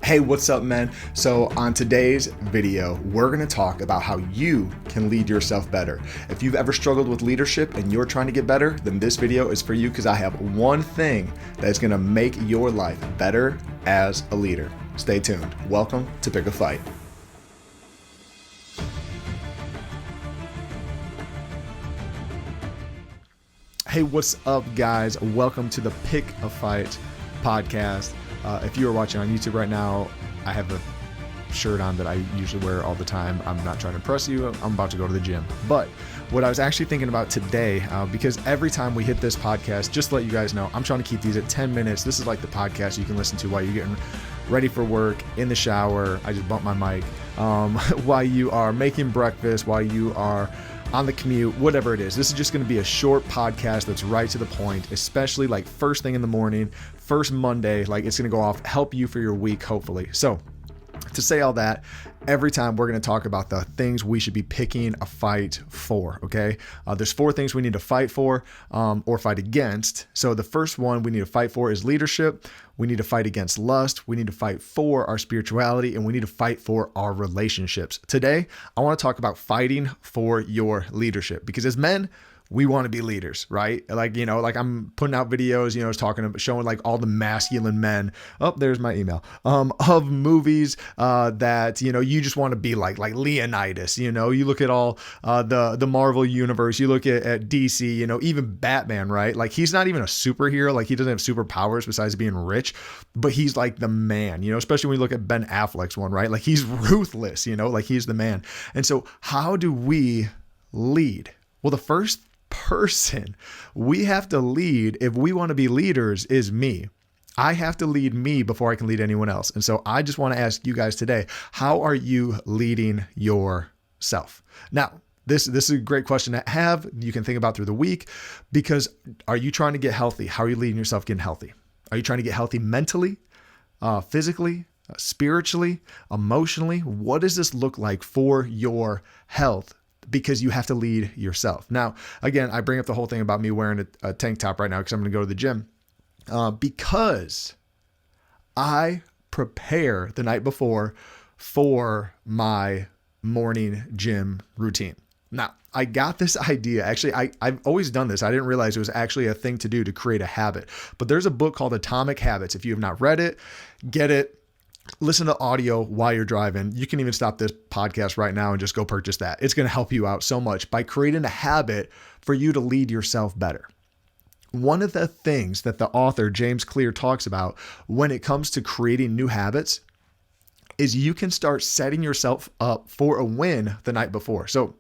Hey, what's up, man? So on today's video, we're going to talk about how you can lead yourself better. If you've ever struggled with leadership and you're trying to get better, then this video is for you because I have one thing that's going to make your life better as a leader. Stay tuned. Welcome to Pick a Fight. Hey, what's up, guys? Welcome to the Pick a Fight podcast. If you are watching on YouTube right now, I have a shirt on that I usually wear all the time. I'm not trying to impress you. I'm about to go to the gym. But what I was actually thinking about today, because every time we hit this podcast, just to let you guys know, I'm trying to keep these at 10 minutes. This is like the podcast you can listen to while you're getting ready for work, in the shower. I just bumped my mic. While you are making breakfast, while you are on the commute, whatever it is. This is just going to be a short podcast that's right to the point, especially like first thing in the morning, first Monday, like it's going to go off, help you for your week, hopefully. So to say all that, every time we're going to talk about the things we should be picking a fight for, okay? There's 4 things we need to fight for or fight against. So the first one we need to fight for is leadership. We need to fight against lust. We need to fight for our spirituality, and we need to fight for our relationships. Today, I want to talk about fighting for your leadership, because as men, we want to be leaders, right? Like I'm putting out videos, showing like all the masculine men. Oh, there's my email, of movies, that, you just want to be like Leonidas, you look at all, the Marvel universe, you look at DC, even Batman, right? Like he's not even a superhero. Like he doesn't have superpowers besides being rich, but he's like the man, especially when you look at Ben Affleck's one, right? Like he's ruthless, like he's the man. And so how do we lead? Well, the first person we have to lead if we want to be leaders is me. I have to lead me before I can lead anyone else. And so I just want to ask you guys today, how are you leading yourself? Now, this is a great question to have. You can think about through the week, because are you trying to get healthy? How are you leading yourself getting healthy? Are you trying to get healthy mentally, physically, spiritually, emotionally? What does this look like for your health? Because you have to lead yourself. Now, again, I bring up the whole thing about me wearing a tank top right now because I'm going to go to the gym, because I prepare the night before for my morning gym routine. Now, I got this idea. Actually, I've always done this. I didn't realize it was actually a thing to do to create a habit. But there's a book called Atomic Habits. If you have not read it, get it. Listen to audio while you're driving. You can even stop this podcast right now and just go purchase that. It's going to help you out so much by creating a habit for you to lead yourself better. One of the things that the author James Clear talks about when it comes to creating new habits is you can start setting yourself up for a win the night before. So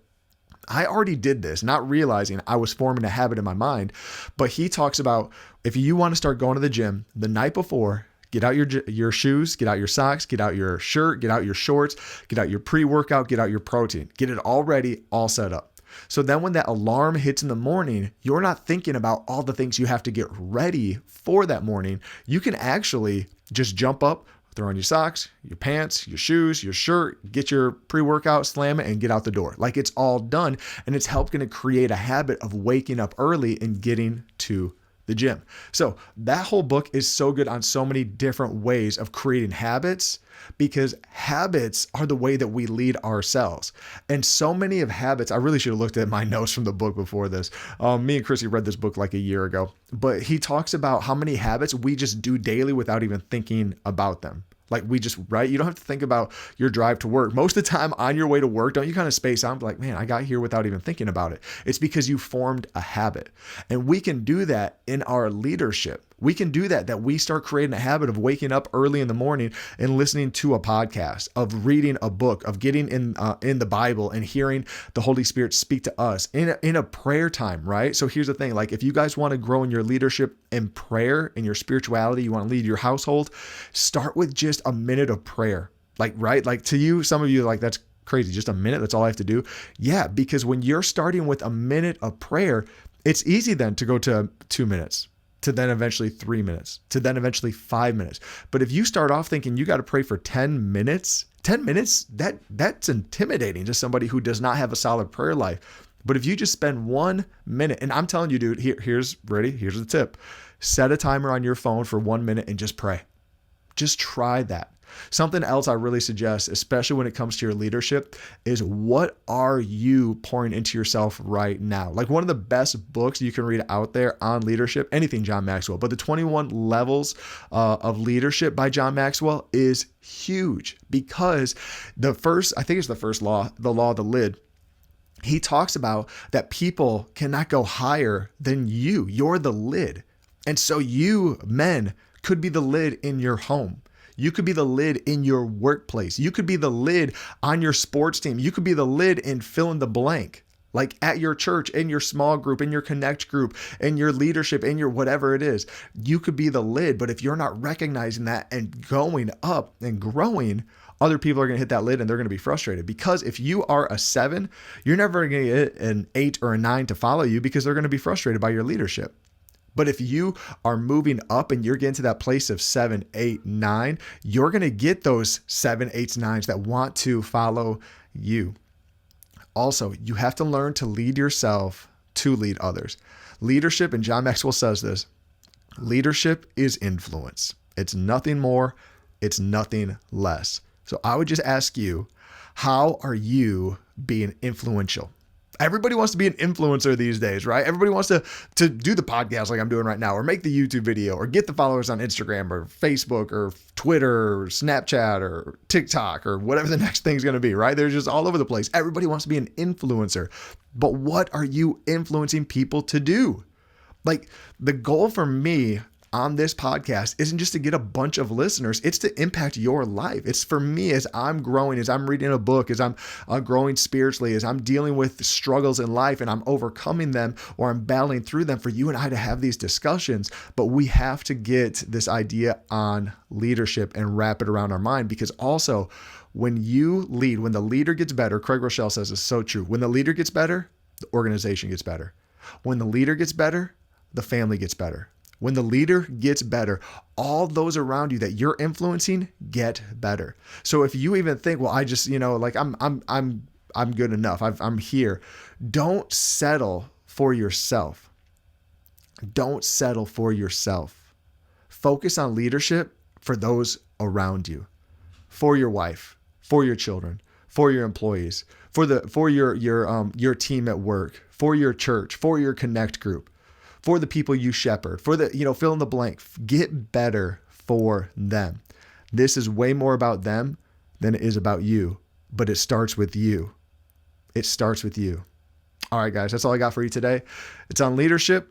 I already did this, not realizing I was forming a habit in my mind, but he talks about if you want to start going to the gym the night before, get out your shoes, get out your socks, get out your shirt, get out your shorts, get out your pre-workout, get out your protein, get it all ready, all set up. So then when that alarm hits in the morning, you're not thinking about all the things you have to get ready for that morning. You can actually just jump up, throw on your socks, your pants, your shoes, your shirt, get your pre-workout, slam it, and get out the door. Like it's all done. And it's helping to create a habit of waking up early and getting to the gym. So that whole book is so good on so many different ways of creating habits, because habits are the way that we lead ourselves. And so many of habits, I really should have looked at my notes from the book before this. Me and Chrissy read this book like a year ago, but he talks about how many habits we just do daily without even thinking about them. Like we just, right? You don't have to think about your drive to work. Most of the time on your way to work, don't you kind of space out and be like, man, I got here without even thinking about it. It's because you formed a habit. And we can do that in our leadership. We can do that we start creating a habit of waking up early in the morning and listening to a podcast, of reading a book, of getting in the Bible and hearing the Holy Spirit speak to us in a prayer time, right? So here's the thing, like if you guys want to grow in your leadership in prayer, in your spirituality, you want to lead your household, start with just a minute of prayer. Like, right? Like to you, some of you like, that's crazy. Just a minute. That's all I have to do. Yeah. Because when you're starting with a minute of prayer, it's easy then to go to 2 minutes, to then eventually 3 minutes, to then eventually 5 minutes. But if you start off thinking you got to pray for 10 minutes, that's intimidating to somebody who does not have a solid prayer life. But if you just spend 1 minute, and I'm telling you, dude, here's the tip. Set a timer on your phone for 1 minute and just pray. Just try that. Something else I really suggest, especially when it comes to your leadership, is what are you pouring into yourself right now? Like one of the best books you can read out there on leadership, anything John Maxwell, but the 21 Levels of Leadership by John Maxwell is huge, because I think it's the first law, the law of the lid. He talks about that people cannot go higher than you. You're the lid. And so you, men, could be the lid in your home. You could be the lid in your workplace. You could be the lid on your sports team. You could be the lid in fill in the blank, like at your church, in your small group, in your connect group, in your leadership, in your whatever it is. You could be the lid, but if you're not recognizing that and going up and growing, other people are going to hit that lid and they're going to be frustrated, because if you are a 7, you're never going to get an 8 or a 9 to follow you, because they're going to be frustrated by your leadership. But if you are moving up and you're getting to that place of 7, 8, 9, you're going to get those 7, 8s, 9s that want to follow you. Also, you have to learn to lead yourself to lead others. Leadership, and John Maxwell says this, leadership is influence. It's nothing more. It's nothing less. So I would just ask you, how are you being influential? Everybody wants to be an influencer these days, right? Everybody wants to do the podcast like I'm doing right now, or make the YouTube video, or get the followers on Instagram or Facebook or Twitter or Snapchat or TikTok or whatever the next thing's going to be, right? They're just all over the place. Everybody wants to be an influencer. But what are you influencing people to do? Like, the goal for me on this podcast isn't just to get a bunch of listeners. It's to impact your life. It's for me, as I'm growing, as I'm reading a book, as I'm growing spiritually, as I'm dealing with struggles in life and I'm overcoming them, or I'm battling through them, for you and I to have these discussions. But we have to get this idea on leadership and wrap it around our mind, because also when you lead, when the leader gets better, Craig Rochelle says it's so true. When the leader gets better, the organization gets better. When the leader gets better, the family gets better. When the leader gets better, all those around you that you're influencing get better. So if you even think, well, I just, like I'm good enough. I'm here. Don't settle for yourself. Don't settle for yourself. Focus on leadership for those around you, for your wife, for your children, for your employees, for your team at work, for your church, for your connect group, for the people you shepherd, for the, fill in the blank. Get better for them. This is way more about them than it is about you, but it starts with you. It starts with you. All right, guys, that's all I got for you today. It's on leadership.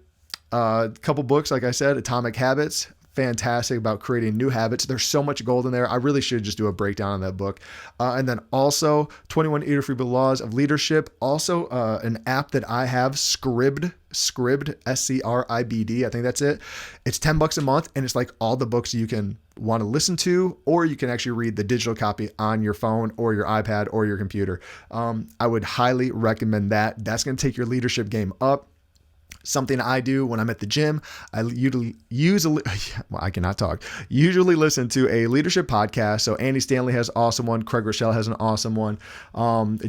A couple books, like I said, Atomic Habits. Fantastic about creating new habits. There's so much gold in there. I really should just do a breakdown on that book. And then also 21 Irrefutable Laws of Leadership. Also an app that I have, Scribd, Scribd, SCRIBD. I think that's it. It's $10 a month, and it's like all the books you can want to listen to, or you can actually read the digital copy on your phone or your iPad or your computer. I would highly recommend that. That's going to take your leadership game up. Something I do when I'm at the gym, I usually listen to a leadership podcast. So Andy Stanley has an awesome one. Craig Rochelle has an awesome one.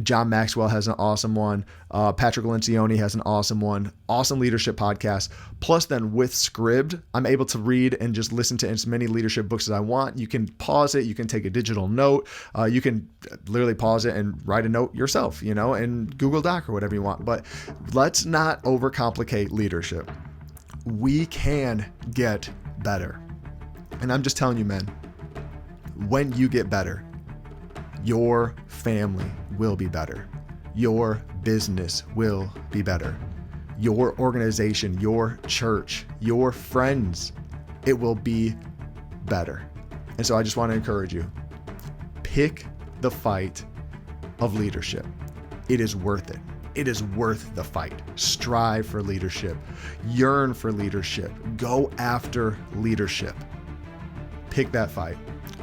John Maxwell has an awesome one. Patrick Lencioni has an awesome one. Awesome leadership podcast. Plus then with Scribd, I'm able to read and just listen to as many leadership books as I want. You can pause it. You can take a digital note. You can literally pause it and write a note yourself, in Google Doc or whatever you want. But let's not overcomplicate leadership. We can get better. And I'm just telling you, men, when you get better, your family will be better. Your business will be better. Your organization, your church, your friends, it will be better. And so I just want to encourage you, pick the fight of leadership. It is worth it. It is worth the fight. Strive for leadership. Yearn for leadership. Go after leadership. Pick that fight.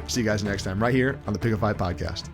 See you guys next time right here on the Pick a Fight podcast.